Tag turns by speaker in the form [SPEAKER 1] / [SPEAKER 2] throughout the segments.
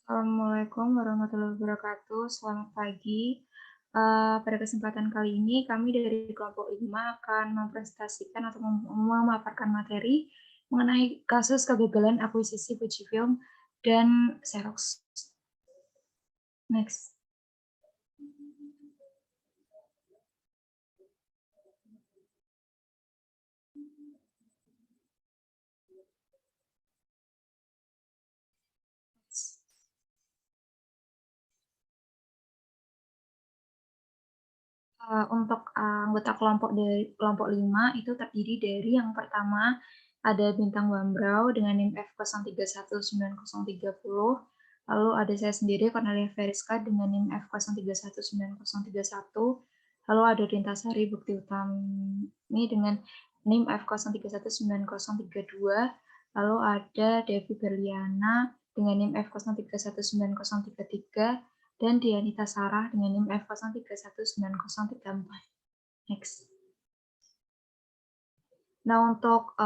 [SPEAKER 1] Assalamualaikum warahmatullahi wabarakatuh. Selamat pagi. Pada kesempatan kali ini kami dari kelompok 5 akan mempresentasikan atau memaparkan materi mengenai kasus kegagalan akuisisi Fujifilm dan Xerox. Next. Untuk anggota kelompok 5 itu terdiri dari yang pertama ada Bintang Wambrau dengan NIM F03190310, lalu ada saya sendiri Cornelia Veriska dengan NIM F031901, lalu ada Rintasari Bukti Utami dengan NIM F03190032, lalu ada Devi Berliana dengan NIM F03190033, dan Dianita Sarah dengan NIM F03190034. Next. Nah, untuk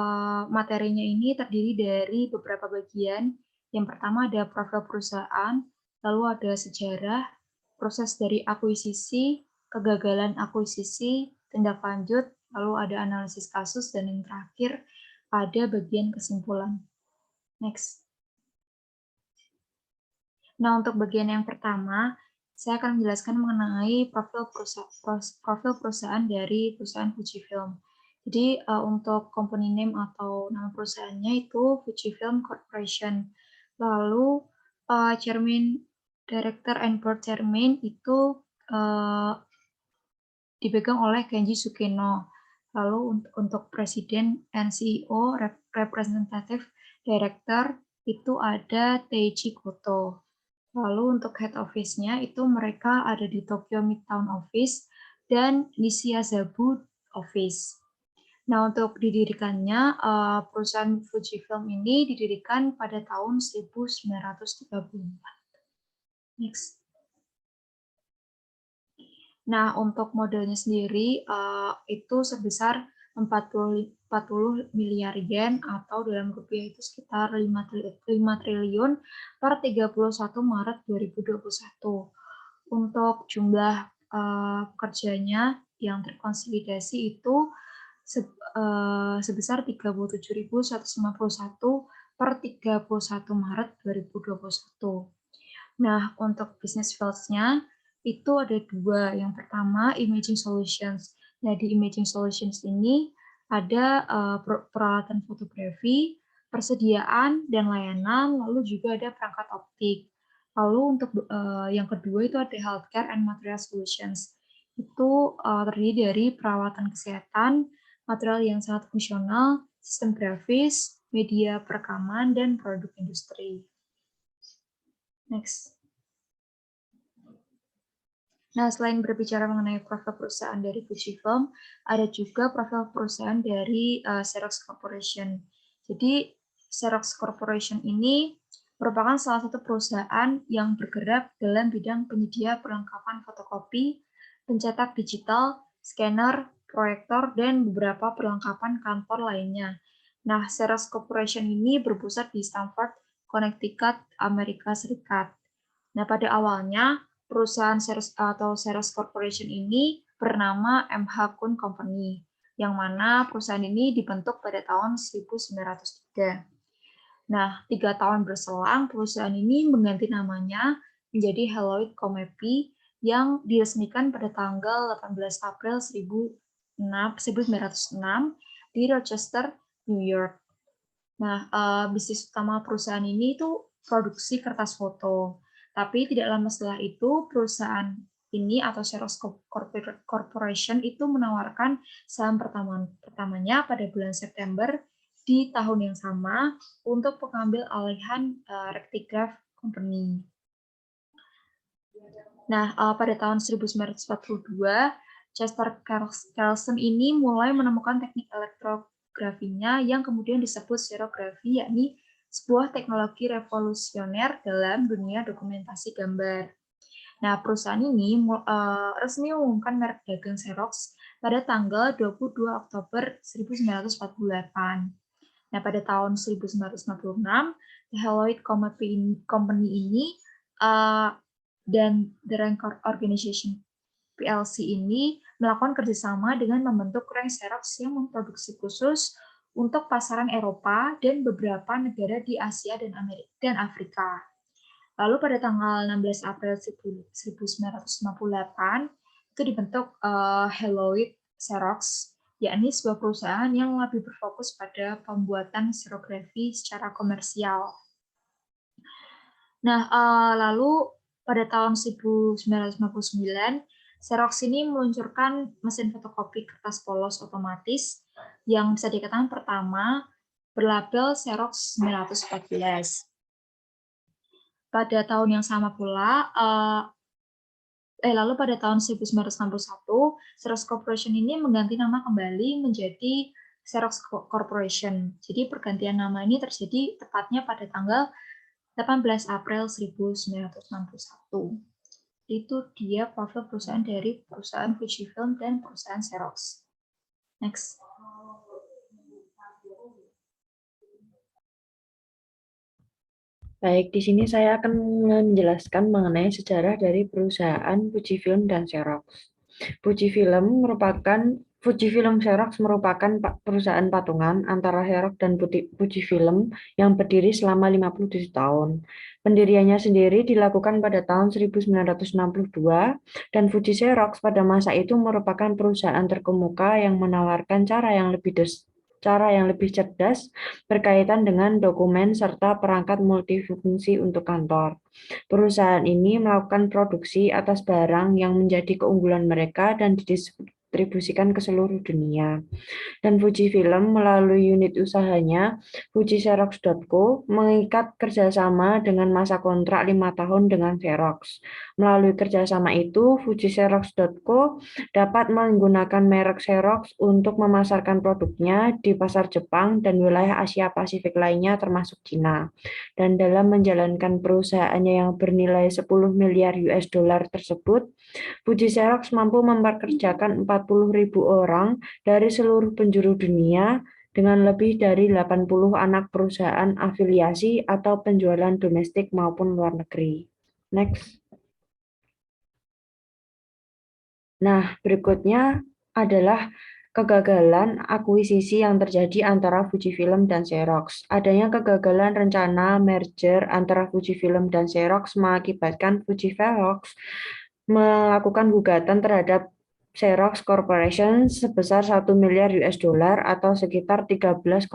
[SPEAKER 1] materinya ini terdiri dari beberapa bagian. Yang pertama ada profil perusahaan, lalu ada sejarah, proses dari akuisisi, kegagalan akuisisi, tindak lanjut, lalu ada analisis kasus, dan yang terakhir ada bagian kesimpulan. Next. Nah, untuk bagian yang pertama, saya akan menjelaskan mengenai profil perusahaan dari perusahaan Fujifilm. Jadi, untuk company name atau nama perusahaannya itu Fujifilm Corporation. Lalu, Chairman, Director, and Board Chairman itu dipegang oleh Kenji Sukeno. Lalu untuk Presiden and CEO, Representative Director, itu ada Teiichi Koto. Lalu untuk head office-nya itu mereka ada di Tokyo Midtown Office dan Nishiazabu Office. Nah, untuk didirikannya, perusahaan Fujifilm ini didirikan pada tahun 1934. Next. Nah, untuk modelnya sendiri itu sebesar 40 miliar yen atau dalam rupiah itu sekitar 5 triliun per 31 Maret 2021. Untuk jumlah pekerjanya yang terkonsolidasi itu sebesar 37.151 per 31 Maret 2021. Nah, untuk business fields-nya itu ada dua. Yang pertama, Imaging Solutions. Nah, di Imaging Solutions ini ada peralatan fotografi, persediaan dan layanan, lalu juga ada perangkat optik. Lalu untuk yang kedua itu ada Healthcare and Material Solutions. Itu terdiri dari perawatan kesehatan, material yang sangat fungsional, sistem grafis, media perekaman, dan produk industri. Next. Nah, selain berbicara mengenai profil perusahaan dari Fujifilm, ada juga profil perusahaan dari Xerox Corporation. Jadi, Xerox Corporation ini merupakan salah satu perusahaan yang bergerak dalam bidang penyedia perlengkapan fotokopi, pencetak digital, scanner, proyektor, dan beberapa perlengkapan kantor lainnya. Nah, Xerox Corporation ini berpusat di Stamford, Connecticut, Amerika Serikat. Nah, pada awalnya, perusahaan Xerox Corporation ini bernama MH Kun Company, yang mana perusahaan ini dibentuk pada tahun 1903. Nah, 3 tahun berselang, perusahaan ini mengganti namanya menjadi Haloid Komepi yang diresmikan pada tanggal 18 April 1906 di Rochester, New York. Nah, bisnis utama perusahaan ini itu produksi kertas foto. Tapi tidak lama setelah itu, perusahaan ini atau Xerox Corporation itu menawarkan saham pertamanya pada bulan September di tahun yang sama untuk pengambil alihan Rectigraph Company. Nah, pada tahun 1942, Chester Carlson ini mulai menemukan teknik elektrografinya yang kemudian disebut xerografi, yakni sebuah teknologi revolusioner dalam dunia dokumentasi gambar. Nah, perusahaan ini resmi mengumumkan merek dagang Xerox pada tanggal 22 Oktober 1948. Nah, pada tahun 1956, The Haloid Company ini dan The Rank Organization PLC ini melakukan kerjasama dengan membentuk Rank Xerox yang memproduksi khusus untuk pasaran Eropa dan beberapa negara di Asia dan Afrika. Lalu pada tanggal 16 April 1958 itu dibentuk Helloid Xerox, yakni sebuah perusahaan yang lebih berfokus pada pembuatan xerografi secara komersial. Nah, lalu pada tahun 1959, Xerox ini meluncurkan mesin fotokopi kertas polos otomatis yang bisa dikatakan pertama berlabel Xerox 914. Pada tahun yang sama pula, lalu pada tahun 1961, Xerox Corporation ini mengganti nama kembali menjadi Xerox Corporation. Jadi pergantian nama ini terjadi tepatnya pada tanggal 18 April 1961. Itu dia profil perusahaan dari perusahaan Fujifilm dan perusahaan Xerox. Next.
[SPEAKER 2] Baik, di sini saya akan menjelaskan mengenai sejarah dari perusahaan Fujifilm dan Xerox. Fujifilm Xerox merupakan perusahaan patungan antara Xerox dan Fujifilm yang berdiri selama 57 tahun. Pendiriannya sendiri dilakukan pada tahun 1962 dan Fuji Xerox pada masa itu merupakan perusahaan terkemuka yang menawarkan cara yang lebih cerdas berkaitan dengan dokumen serta perangkat multifungsi untuk kantor. Perusahaan ini melakukan produksi atas barang yang menjadi keunggulan mereka dan didistribusikan ke seluruh dunia. Dan Fujifilm melalui unit usahanya FujiXerox.co mengikat kerjasama dengan masa kontrak 5 tahun dengan Xerox. Melalui kerjasama itu, FujiXerox.co dapat menggunakan merek Xerox untuk memasarkan produknya di pasar Jepang dan wilayah Asia Pasifik lainnya termasuk Cina. Dan dalam menjalankan perusahaannya yang bernilai 10 miliar US dollar tersebut, Fuji Xerox mampu mempekerjakan 40.000 orang dari seluruh penjuru dunia dengan lebih dari 80 anak perusahaan afiliasi atau penjualan domestik maupun luar negeri. Next. Nah, berikutnya adalah kegagalan akuisisi yang terjadi antara Fujifilm dan Xerox. Adanya kegagalan rencana merger antara Fujifilm dan Xerox mengakibatkan Fuji-Xerox melakukan gugatan terhadap Xerox Corporation sebesar 1 miliar US dollar atau sekitar 13,9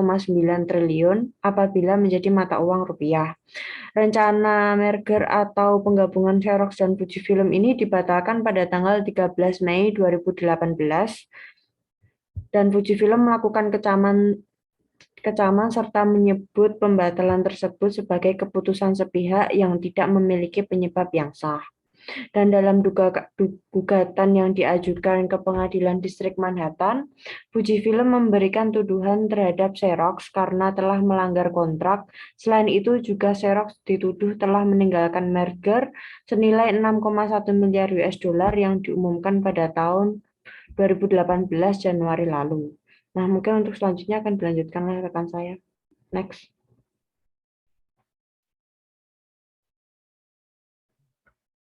[SPEAKER 2] triliun apabila menjadi mata uang rupiah. Rencana merger atau penggabungan Xerox dan Fujifilm ini dibatalkan pada tanggal 13 Mei 2018 dan Fujifilm melakukan kecaman serta menyebut pembatalan tersebut sebagai keputusan sepihak yang tidak memiliki penyebab yang sah. Dan dalam gugatan yang diajukan ke Pengadilan Distrik Manhattan, Fujifilm memberikan tuduhan terhadap Xerox karena telah melanggar kontrak. Selain itu juga Xerox dituduh telah meninggalkan merger senilai 6,1 miliar US dollar yang diumumkan pada tahun 2018 Januari lalu. Nah, mungkin untuk selanjutnya akan dilanjutkan oleh rekan saya. Next.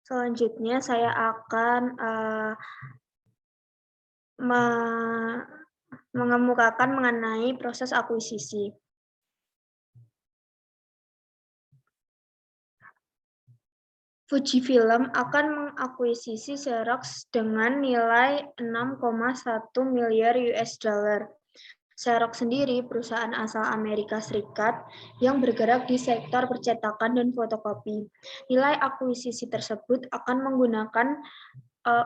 [SPEAKER 3] Selanjutnya saya akan mengemukakan mengenai proses akuisisi. Fujifilm akan mengakuisisi Xerox dengan nilai 6,1 miliar US dollar. Xerox sendiri perusahaan asal Amerika Serikat yang bergerak di sektor percetakan dan fotokopi. Nilai akuisisi tersebut akan menggunakan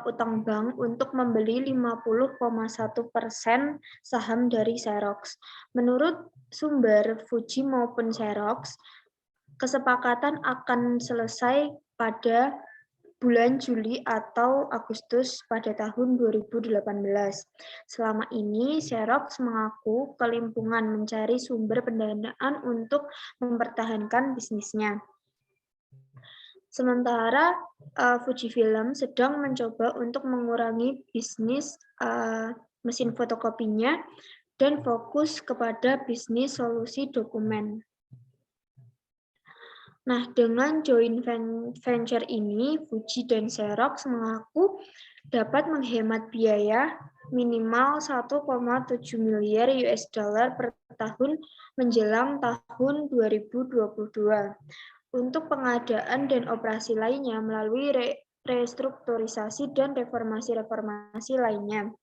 [SPEAKER 3] utang bank untuk membeli 50,1% saham dari Xerox. Menurut sumber Fuji maupun Xerox, kesepakatan akan selesai pada bulan Juli atau Agustus pada tahun 2018. Selama ini, Xerox mengaku kelimpungan mencari sumber pendanaan untuk mempertahankan bisnisnya. Sementara Fujifilm sedang mencoba untuk mengurangi bisnis mesin fotokopinya dan fokus kepada bisnis solusi dokumen. Nah, dengan joint venture ini, Fuji dan Xerox mengaku dapat menghemat biaya minimal 1,7 miliar US dollar per tahun menjelang tahun 2022 untuk pengadaan dan operasi lainnya melalui restrukturisasi dan reformasi lainnya.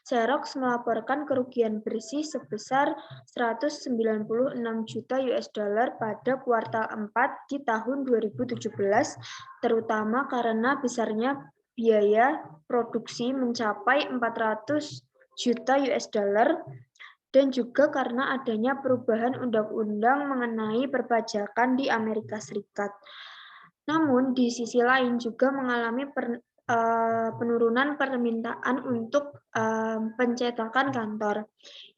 [SPEAKER 3] Xerox melaporkan kerugian bersih sebesar 196 juta US dollar pada kuartal 4 di tahun 2017, terutama karena besarnya biaya produksi mencapai 400 juta US dollar dan juga karena adanya perubahan undang-undang mengenai perpajakan di Amerika Serikat. Namun, di sisi lain juga mengalami penurunan permintaan untuk pencetakan kantor.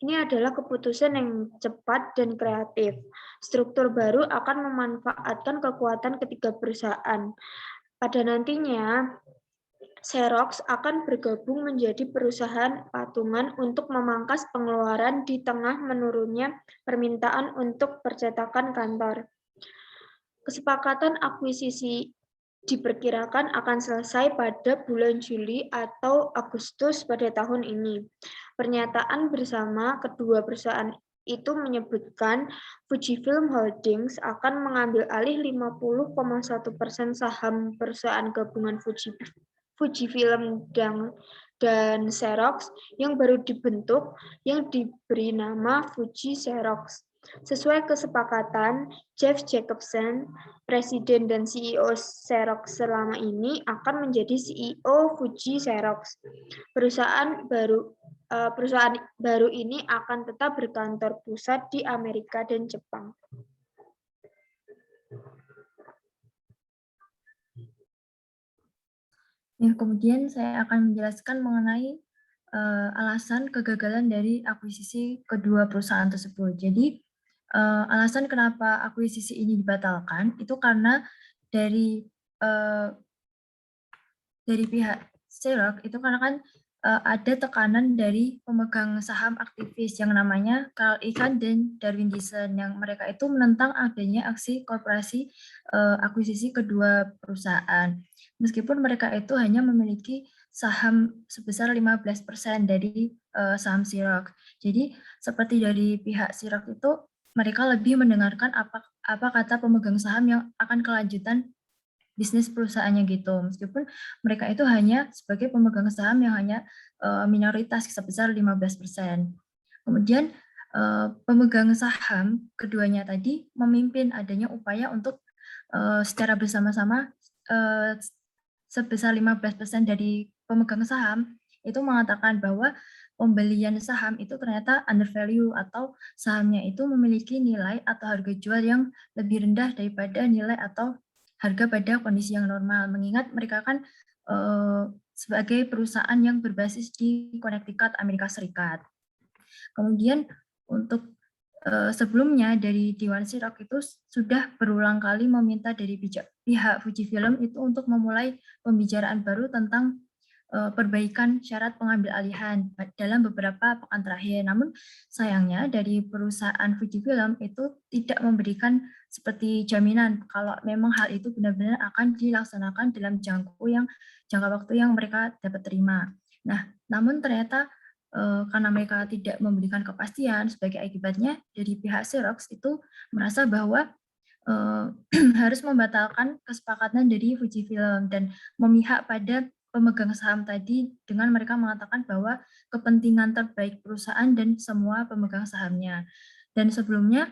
[SPEAKER 3] Ini adalah keputusan yang cepat dan kreatif. Struktur baru akan memanfaatkan kekuatan ketiga perusahaan. Pada nantinya, Xerox akan bergabung menjadi perusahaan patungan untuk memangkas pengeluaran di tengah menurunnya permintaan untuk percetakan kantor. Kesepakatan akuisisi diperkirakan akan selesai pada bulan Juli atau Agustus pada tahun ini. Pernyataan bersama kedua perusahaan itu menyebutkan Fujifilm Holdings akan mengambil alih 50,1% saham perusahaan gabungan Fujifilm dan Xerox yang baru dibentuk yang diberi nama Fuji Xerox. Sesuai kesepakatan, Jeff Jacobson, Presiden dan CEO Xerox selama ini akan menjadi CEO Fuji Xerox. Perusahaan baru ini akan tetap berkantor pusat di Amerika dan Jepang.
[SPEAKER 1] Ya, kemudian saya akan menjelaskan mengenai alasan kegagalan dari akuisisi kedua perusahaan tersebut. Jadi, alasan kenapa akuisisi ini dibatalkan itu karena dari pihak Xerox itu karena kan ada tekanan dari pemegang saham aktivis yang namanya Carl Icahn dan Darwin Deason yang mereka itu menentang adanya aksi korporasi akuisisi kedua perusahaan. Meskipun mereka itu hanya memiliki saham sebesar 15% dari saham Xerox. Jadi seperti dari pihak Xerox itu mereka lebih mendengarkan apa kata pemegang saham yang akan kelanjutan bisnis perusahaannya gitu. Meskipun mereka itu hanya sebagai pemegang saham yang hanya minoritas sebesar 15%. Kemudian pemegang saham keduanya tadi memimpin adanya upaya untuk secara bersama-sama sebesar 15% dari pemegang saham itu mengatakan bahwa pembelian saham itu ternyata undervalue atau sahamnya itu memiliki nilai atau harga jual yang lebih rendah daripada nilai atau harga pada kondisi yang normal, mengingat mereka kan sebagai perusahaan yang berbasis di Connecticut, Amerika Serikat. Kemudian untuk sebelumnya dari Dewan Xerox itu sudah berulang kali meminta dari pihak Fujifilm itu untuk memulai pembicaraan baru tentang perbaikan syarat pengambil alihan dalam beberapa pekan terakhir. Namun sayangnya dari perusahaan Fujifilm itu tidak memberikan seperti jaminan kalau memang hal itu benar-benar akan dilaksanakan dalam jangka waktu yang mereka dapat terima. Nah, namun ternyata karena mereka tidak memberikan kepastian, sebagai akibatnya dari pihak Xerox itu merasa bahwa harus membatalkan kesepakatan dari Fujifilm dan memihak pada pemegang saham tadi dengan mereka mengatakan bahwa kepentingan terbaik perusahaan dan semua pemegang sahamnya. Dan sebelumnya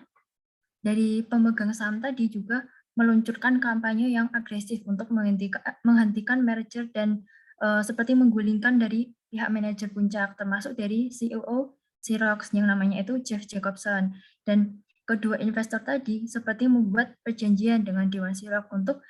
[SPEAKER 1] dari pemegang saham tadi juga meluncurkan kampanye yang agresif untuk menghentikan merger dan seperti menggulingkan dari pihak manajer puncak, termasuk dari CEO Xerox yang namanya itu Jeff Jacobson. Dan kedua investor tadi seperti membuat perjanjian dengan Dewan Xerox untuk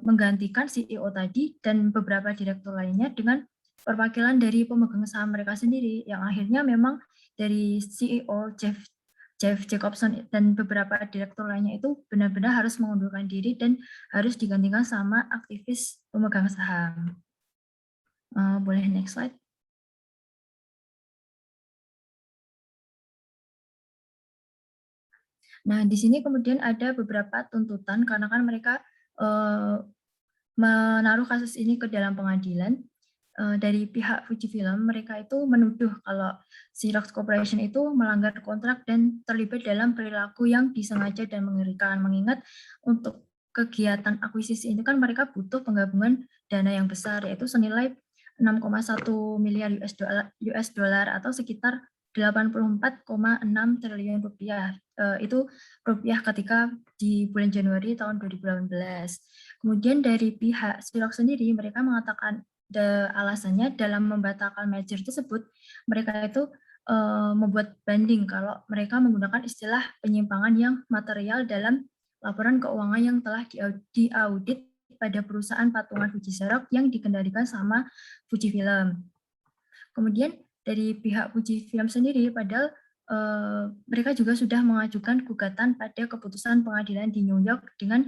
[SPEAKER 1] menggantikan CEO tadi dan beberapa direktur lainnya dengan perwakilan dari pemegang saham mereka sendiri, yang akhirnya memang dari CEO Jeff Jacobson dan beberapa direktur lainnya itu benar-benar harus mengundurkan diri dan harus digantikan sama aktivis pemegang saham. Boleh next slide. Nah, di sini kemudian ada beberapa tuntutan karena kan mereka menaruh kasus ini ke dalam pengadilan. Dari pihak Fujifilm, mereka itu menuduh kalau Xerox Corporation itu melanggar kontrak dan terlibat dalam perilaku yang disengaja dan mengerikan. Mengingat untuk kegiatan akuisisi ini kan mereka butuh penggabungan dana yang besar, yaitu senilai 6,1 miliar US dollar atau sekitar 84,6 triliun rupiah. Itu rupiah ketika di bulan Januari tahun 2018. Kemudian dari pihak Xerox sendiri, mereka mengatakan alasannya dalam membatalkan merger tersebut, mereka itu membuat banding kalau mereka menggunakan istilah penyimpangan yang material dalam laporan keuangan yang telah diaudit pada perusahaan patungan Fuji Xerox yang dikendalikan sama Fujifilm. Kemudian dari pihak Fujifilm sendiri, padahal mereka juga sudah mengajukan gugatan pada keputusan pengadilan di New York dengan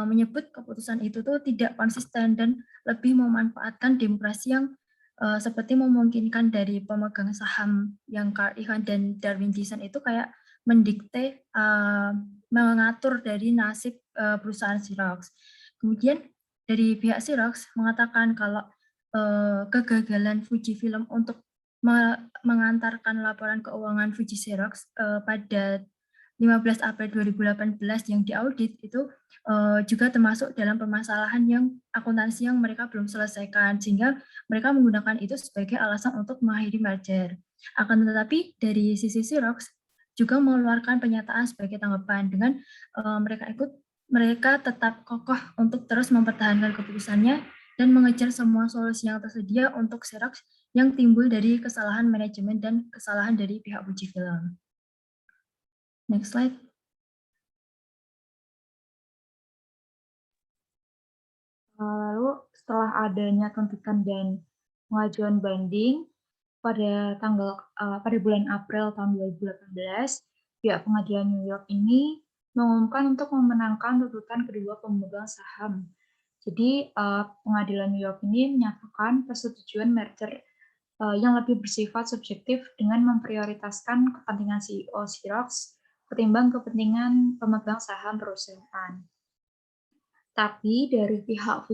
[SPEAKER 1] menyebut keputusan itu tuh tidak konsisten dan lebih memanfaatkan demokrasi yang seperti memungkinkan dari pemegang saham yang Carl Icahn dan Darwin Deason itu kayak mendikte mengatur dari nasib perusahaan Xerox. Kemudian dari pihak Xerox mengatakan kalau kegagalan Fujifilm untuk mengantarkan laporan keuangan Fuji Xerox pada 15 April 2018 yang diaudit itu juga termasuk dalam permasalahan yang akuntansi yang mereka belum selesaikan, sehingga mereka menggunakan itu sebagai alasan untuk mengakhiri merger. Akan tetapi dari sisi Xerox juga mengeluarkan pernyataan sebagai tanggapan dengan mereka tetap kokoh untuk terus mempertahankan keputusannya dan mengejar semua solusi yang tersedia untuk Xerox yang timbul dari kesalahan manajemen dan kesalahan dari pihak Fujifilm. Next slide. Lalu setelah adanya tuntutan dan pengajuan banding pada bulan April tahun 2018, pihak pengadilan New York ini mengumumkan untuk memenangkan tuntutan kedua pemegang saham. Jadi pengadilan New York ini menyatakan persetujuan merger yang lebih bersifat subjektif dengan memprioritaskan kepentingan CEO Xerox ketimbang kepentingan pemegang saham perusahaan. Tapi dari pihak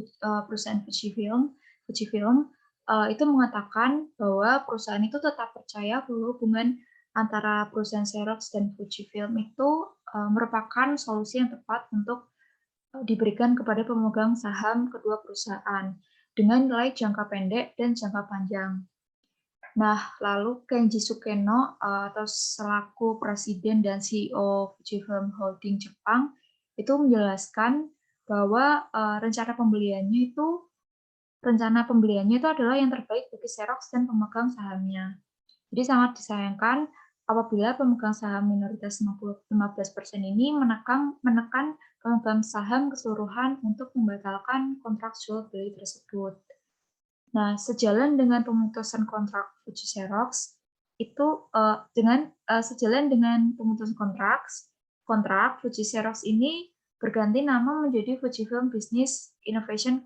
[SPEAKER 1] perusahaan Fujifilm itu mengatakan bahwa perusahaan itu tetap percaya bahwa hubungan antara perusahaan Xerox dan Fujifilm itu merupakan solusi yang tepat untuk diberikan kepada pemegang saham kedua perusahaan dengan nilai jangka pendek dan jangka panjang. Nah, lalu Kenji Sukeno atau selaku Presiden dan CEO Fujifilm Holding Jepang itu menjelaskan bahwa rencana pembeliannya itu adalah yang terbaik bagi Xerox dan pemegang sahamnya. Jadi sangat disayangkan apabila pemegang saham minoritas 15% ini menekan pemegang saham keseluruhan untuk membatalkan kontrak jual beli tersebut. Nah, sejalan dengan pemutusan kontrak Fuji Xerox itu sejalan dengan pemutusan kontrak Fuji Xerox ini berganti nama menjadi Fujifilm Business Innovation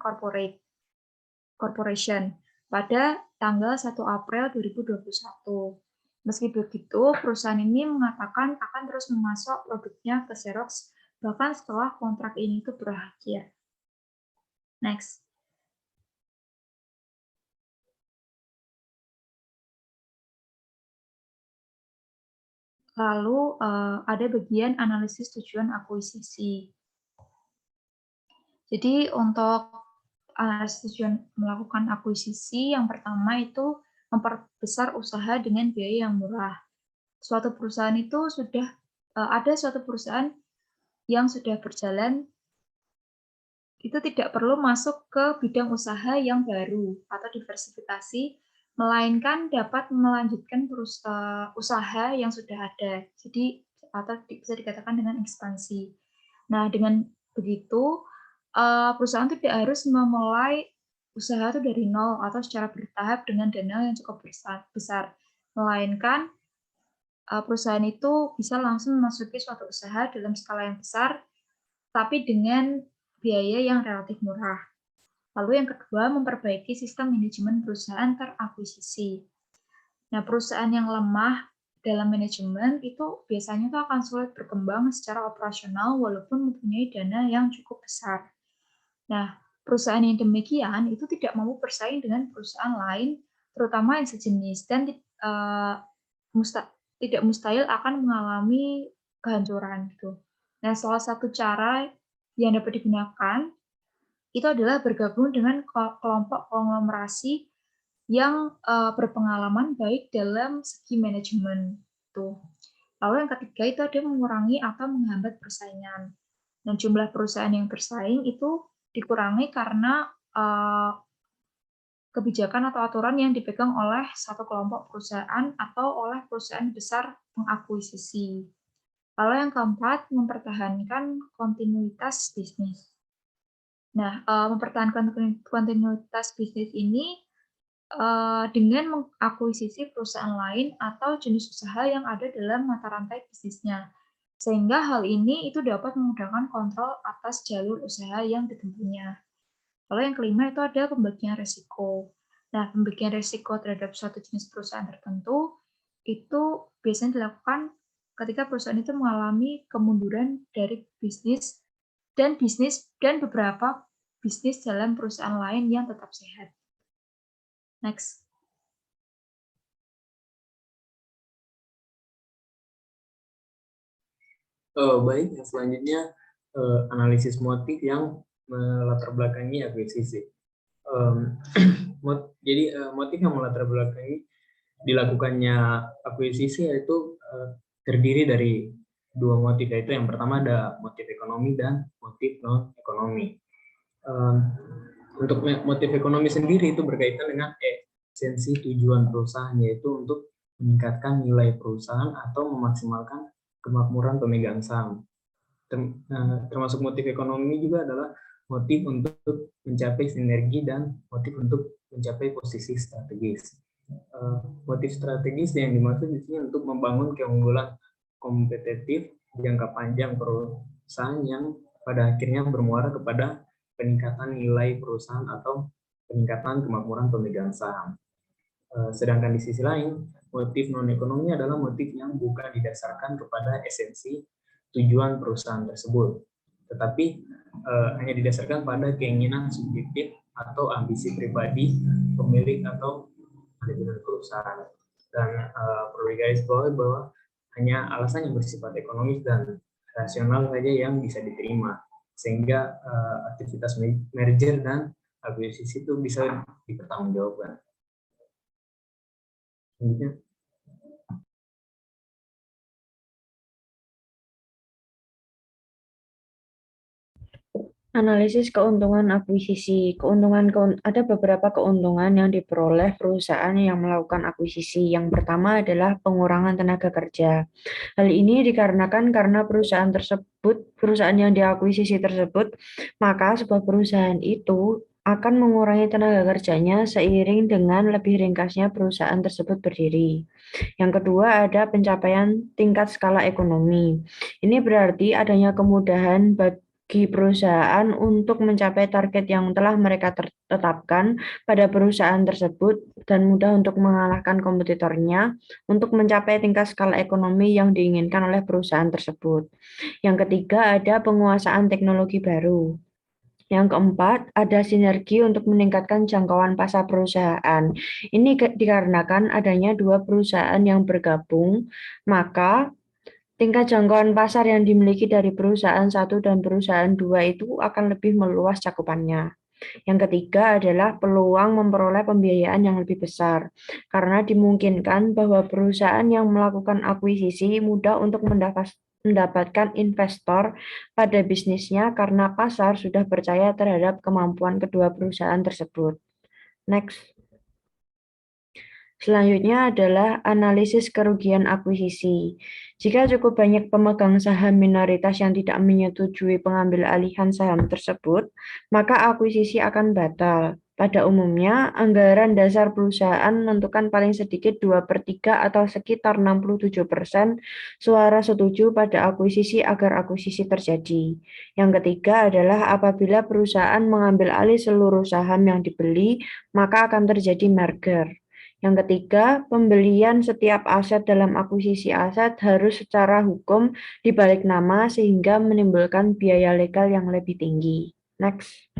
[SPEAKER 1] Corporation pada tanggal 1 April 2021. Meski begitu, perusahaan ini mengatakan akan terus memasok produknya ke Xerox bahkan setelah kontrak ini itu berakhir. Next. Lalu ada bagian analisis tujuan akuisisi. Jadi untuk analisis tujuan melakukan akuisisi, yang pertama itu memperbesar usaha dengan biaya yang murah. Suatu perusahaan itu ada suatu perusahaan yang sudah berjalan itu tidak perlu masuk ke bidang usaha yang baru atau diversifikasi, melainkan dapat melanjutkan usaha yang sudah ada. Jadi atau bisa dikatakan dengan ekspansi. Nah, dengan begitu perusahaan tidak harus memulai usaha itu dari nol atau secara bertahap dengan dana yang cukup besar, melainkan perusahaan itu bisa langsung memasuki suatu usaha dalam skala yang besar, tapi dengan biaya yang relatif murah. Lalu yang kedua, memperbaiki sistem manajemen perusahaan terakuisisi. Nah, perusahaan yang lemah dalam manajemen itu biasanya tuh akan sulit berkembang secara operasional walaupun mempunyai dana yang cukup besar. Nah, perusahaan yang demikian itu tidak mampu bersaing dengan perusahaan lain, terutama yang sejenis, dan tidak mustahil akan mengalami kehancuran gitu. Nah, salah satu cara yang dapat digunakan itu adalah bergabung dengan kelompok konglomerasi yang berpengalaman baik dalam segi manajemen. Tuh. Lalu yang ketiga itu ada mengurangi atau menghambat persaingan. Dan jumlah perusahaan yang bersaing itu dikurangi karena kebijakan atau aturan yang dipegang oleh satu kelompok perusahaan atau oleh perusahaan besar pengakuisisi. Lalu yang keempat, mempertahankan kontinuitas bisnis. Nah, mempertahankan kontinuitas bisnis ini dengan mengakuisisi perusahaan lain atau jenis usaha yang ada dalam mata rantai bisnisnya. Sehingga hal ini itu dapat memudahkan kontrol atas jalur usaha yang ditempuhnya. Lalu yang kelima itu ada pembagian risiko. Nah, pembagian risiko terhadap suatu jenis perusahaan tertentu itu biasanya dilakukan ketika perusahaan itu mengalami kemunduran dari bisnis dan beberapa bisnis dalam perusahaan lain yang tetap sehat. Next.
[SPEAKER 4] Baik, yang selanjutnya analisis motif yang melatar belakangi akuisisi. Jadi motif yang melatar belakangi dilakukannya akuisisi yaitu terdiri dari dua motif, yaitu yang pertama ada motif ekonomi dan motif non ekonomi. Untuk motif ekonomi sendiri itu berkaitan dengan esensi tujuan perusahaan, yaitu untuk meningkatkan nilai perusahaan atau memaksimalkan kemakmuran pemegang saham. Termasuk motif ekonomi juga adalah motif untuk mencapai sinergi dan motif untuk mencapai posisi strategis. Motif strategis yang dimaksud di sini untuk membangun keunggulan kompetitif jangka panjang perusahaan yang pada akhirnya bermuara kepada peningkatan nilai perusahaan atau peningkatan kemakmuran pemegang saham. Sedangkan di sisi lain, motif non-ekonomi adalah motif yang bukan didasarkan kepada esensi tujuan perusahaan tersebut, tetapi hanya didasarkan pada keinginan subjektif atau ambisi pribadi pemilik atau manajemen perusahaan. Dan perlu digarisbawahi bahwa hanya alasan yang bersifat ekonomis dan rasional saja yang bisa diterima, sehingga aktivitas merger dan akuisisi itu bisa dipertanggungjawabkan. Selanjutnya.
[SPEAKER 2] Analisis keuntungan akuisisi. Ada beberapa keuntungan yang diperoleh perusahaan yang melakukan akuisisi. Yang pertama adalah pengurangan tenaga kerja. Hal ini dikarenakan karena perusahaan yang diakuisisi tersebut, maka sebuah perusahaan itu akan mengurangi tenaga kerjanya seiring dengan lebih ringkasnya perusahaan tersebut berdiri. Yang kedua ada pencapaian tingkat skala ekonomi. Ini berarti adanya kemudahan bagi perusahaan untuk mencapai target yang telah mereka tetapkan pada perusahaan tersebut dan mudah untuk mengalahkan kompetitornya untuk mencapai tingkat skala ekonomi yang diinginkan oleh perusahaan tersebut. Yang ketiga ada penguasaan teknologi baru. Yang keempat, ada sinergi untuk meningkatkan jangkauan pasar perusahaan. Ini dikarenakan adanya dua perusahaan yang bergabung, maka tingkat jangkauan pasar yang dimiliki dari perusahaan satu dan perusahaan dua itu akan lebih meluas cakupannya. Yang ketiga adalah peluang memperoleh pembiayaan yang lebih besar, karena dimungkinkan bahwa perusahaan yang melakukan akuisisi mudah untuk mendapatkan investor pada bisnisnya karena pasar sudah percaya terhadap kemampuan kedua perusahaan tersebut. Next. Selanjutnya adalah analisis kerugian akuisisi. Jika cukup banyak pemegang saham minoritas yang tidak menyetujui pengambil alihan saham tersebut, maka akuisisi akan batal. Pada umumnya, anggaran dasar perusahaan menentukan paling sedikit 2/3 atau sekitar 67% suara setuju pada akuisisi agar akuisisi terjadi. Yang ketiga adalah apabila perusahaan mengambil alih seluruh saham yang dibeli, maka akan terjadi merger. Yang ketiga, pembelian setiap aset dalam akuisisi aset harus secara hukum dibalik nama sehingga menimbulkan biaya legal yang lebih tinggi. Next.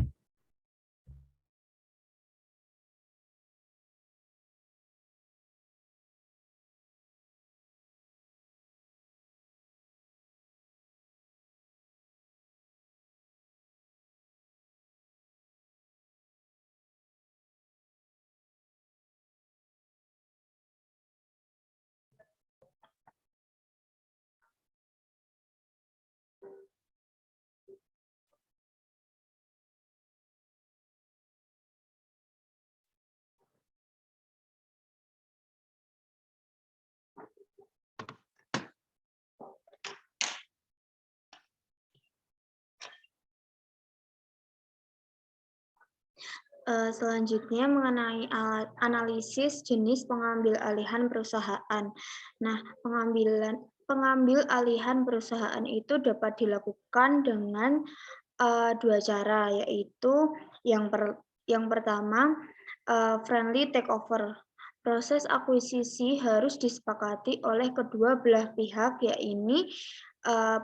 [SPEAKER 3] Selanjutnya mengenai analisis jenis pengambil alihan perusahaan. Nah, pengambil alihan perusahaan itu dapat dilakukan dengan dua cara, yaitu yang pertama friendly takeover. Proses akuisisi harus disepakati oleh kedua belah pihak, yaitu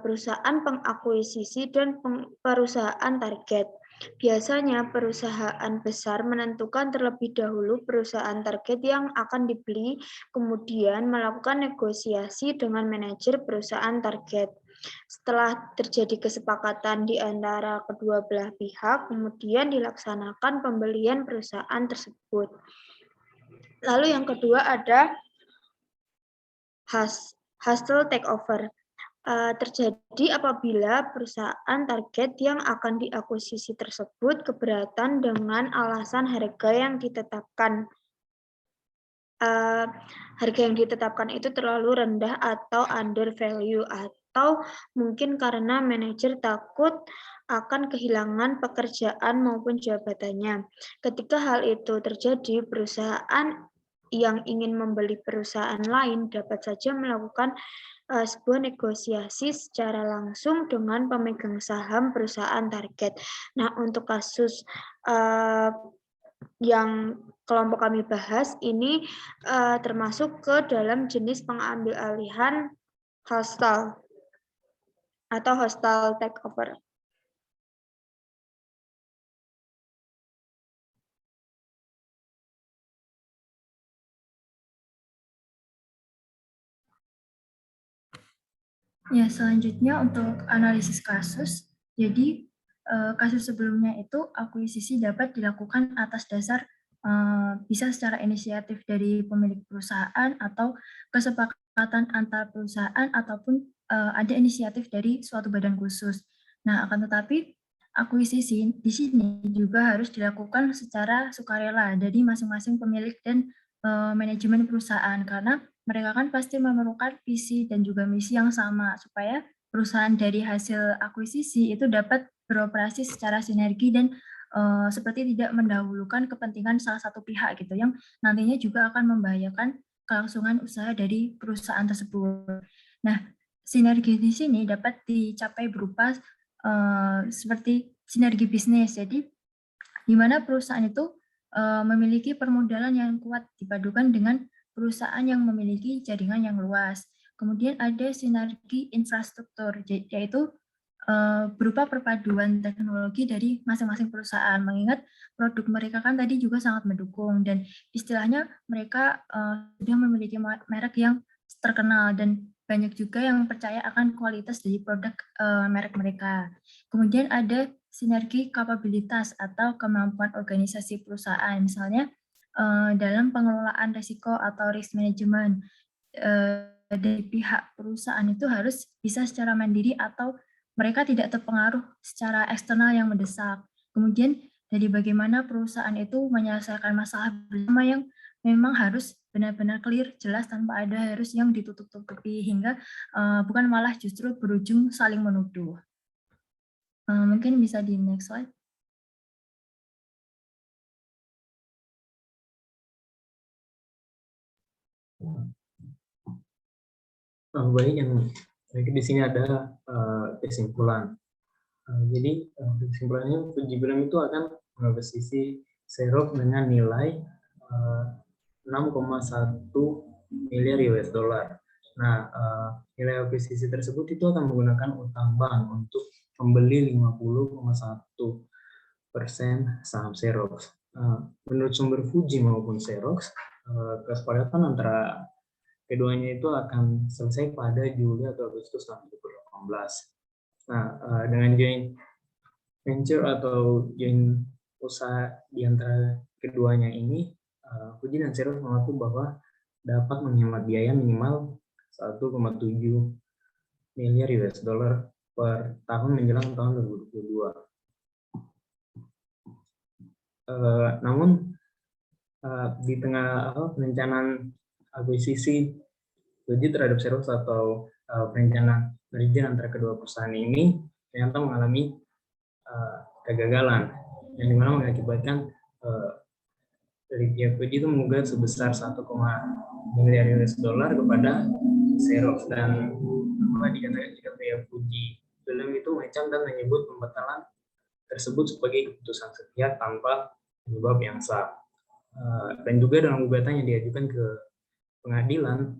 [SPEAKER 3] perusahaan pengakuisisi dan perusahaan target. Biasanya perusahaan besar menentukan terlebih dahulu perusahaan target yang akan dibeli, kemudian melakukan negosiasi dengan manajer perusahaan target. Setelah terjadi kesepakatan di antara kedua belah pihak, kemudian dilaksanakan pembelian perusahaan tersebut. Lalu yang kedua ada hostile takeover. Terjadi apabila perusahaan target yang akan diakuisisi tersebut keberatan dengan alasan harga yang ditetapkan. Harga yang ditetapkan itu terlalu rendah atau under value, atau mungkin karena manajer takut akan kehilangan pekerjaan maupun jabatannya. Ketika hal itu terjadi, perusahaan yang ingin membeli perusahaan lain dapat saja melakukan sebuah negosiasi secara langsung dengan pemegang saham perusahaan target. Nah, untuk kasus yang kelompok kami bahas ini termasuk ke dalam jenis pengambil alihan hostile atau hostile takeover.
[SPEAKER 1] Ya, selanjutnya untuk analisis kasus. Jadi, kasus sebelumnya itu akuisisi dapat dilakukan atas dasar bisa secara inisiatif dari pemilik perusahaan atau kesepakatan antar perusahaan ataupun ada inisiatif dari suatu badan khusus. Nah, akan tetapi akuisisi di sini juga harus dilakukan secara sukarela dari masing-masing pemilik dan manajemen perusahaan, karena mereka kan pasti memerlukan visi dan juga misi yang sama supaya perusahaan dari hasil akuisisi itu dapat beroperasi secara sinergi dan seperti tidak mendahulukan kepentingan salah satu pihak gitu, yang nantinya juga akan membahayakan kelangsungan usaha dari perusahaan tersebut. Nah, sinergi di sini dapat dicapai berupa seperti sinergi bisnis. Jadi, di mana perusahaan itu memiliki permodalan yang kuat dipadukan dengan perusahaan yang memiliki jaringan yang luas. Kemudian ada sinergi infrastruktur, yaitu berupa perpaduan teknologi dari masing-masing perusahaan, mengingat produk mereka kan tadi juga sangat mendukung, dan istilahnya mereka sudah memiliki merek yang terkenal dan banyak juga yang percaya akan kualitas dari produk merek mereka. Kemudian ada sinergi kapabilitas atau kemampuan organisasi perusahaan, misalnya dalam pengelolaan risiko atau risk management dari pihak perusahaan itu harus bisa secara mandiri atau mereka tidak terpengaruh secara eksternal yang mendesak. Kemudian dari bagaimana perusahaan itu menyelesaikan masalah bersama yang memang harus benar-benar clear, jelas, tanpa ada harus yang ditutup-tutupi, hingga bukan malah justru berujung saling menuduh. Mungkin bisa di next slide.
[SPEAKER 4] Baik, yang di sini ada kesimpulan. Jadi kesimpulannya, uji film itu akan mengakuisisi Xerox dengan nilai 6,1 miliar US dollar. Nah, nilai akuisisi tersebut itu akan menggunakan utang bank untuk membeli 50,1% saham Xerox. Menurut sumber Fuji maupun Xerox, kesepakatan antara keduanya itu akan selesai pada Juli atau Agustus tahun 2018. Nah, dengan joint venture atau joint usaha di antara keduanya ini, Fuji dan Xerox mengaku bahwa dapat menghemat biaya minimal 1,7 miliar US dollar per tahun menjelang tahun 2022. Namun di tengah perencanaan akuisisi Fuji terhadap Xerox atau perencanaan merger antara kedua perusahaan ini ternyata mengalami kegagalan yang dimana mengakibatkan dari pihak Fuji itu menggugat sebesar 1, miliar US dollar kepada Xerox, dan dikatakan jika pihak Fuji Film itu mengecam dan menyebut pembatalan tersebut sebagai keputusan sepihak tanpa penyebab yang sah. Dan juga dalam gugatan yang diajukan ke pengadilan,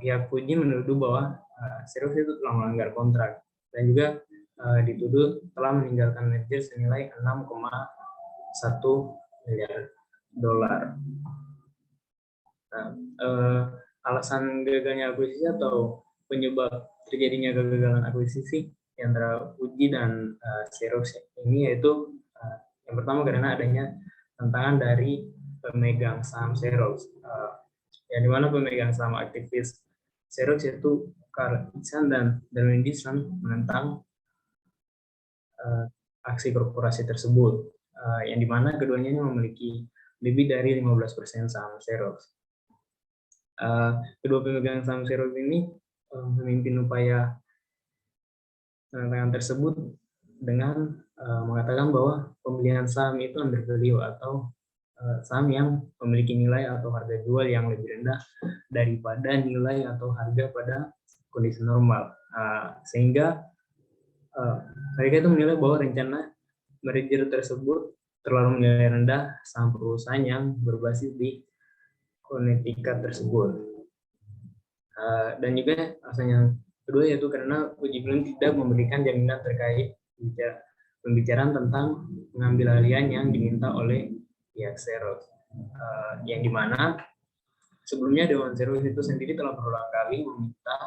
[SPEAKER 4] pihak Fuji menuduh bahwa Xerox itu telah melanggar kontrak dan juga dituduh telah meninggalkan merger senilai 6,1 miliar dolar. Alasan gagalnya akuisisi atau penyebab terjadinya kegagalan akuisisi antara Fuji dan Xerox ini yaitu yang pertama karena adanya tantangan dari pemegang saham Xerox, yang dimana pemegang saham aktivis Xerox yaitu Carl Icahn dan Darwin Dixon menentang aksi korporasi tersebut, yang dimana keduanya memiliki lebih dari 15% saham Xerox. Kedua pemegang saham Xerox ini memimpin upaya penentangan tersebut dengan mengatakan bahwa pembelian saham itu under value atau saham yang memiliki nilai atau harga jual yang lebih rendah daripada nilai atau harga pada kondisi normal, sehingga mereka itu menilai bahwa rencana merger tersebut terlalu menilai rendah saham perusahaan yang berbasis di Connecticut tersebut. Dan juga alasan yang kedua yaitu karena Fuji Film tidak memberikan jaminan terkait pembicaraan tentang pengambil alihan yang diminta oleh pihak Xerox, yang dimana sebelumnya Dewan Xerox itu sendiri telah berulang kali meminta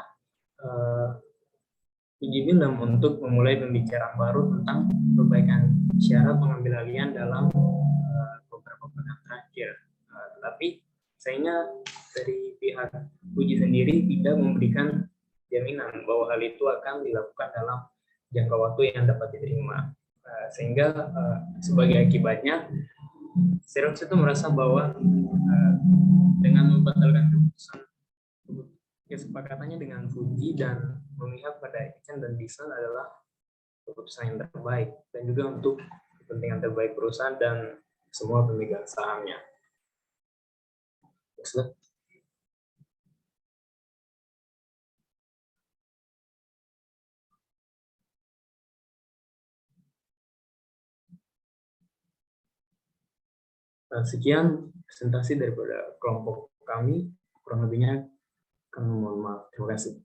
[SPEAKER 4] Fuji Film untuk memulai pembicaraan baru tentang perbaikan syarat pengambil alihan dalam beberapa pekan terakhir. Tetapi sayangnya dari pihak Fuji sendiri tidak memberikan jaminan bahwa hal itu akan dilakukan dalam jangka waktu yang dapat diterima, sehingga sebagai akibatnya Xerox itu merasa bahwa dengan membatalkan keputusan kesepakatannya dengan Fuji dan memihak pada Icahn dan Dixon adalah keputusan yang terbaik dan juga untuk kepentingan terbaik perusahaan dan semua pemegang sahamnya. Sekian presentasi daripada kelompok kami, kurang lebihnya kami mohon maaf. Terima kasih.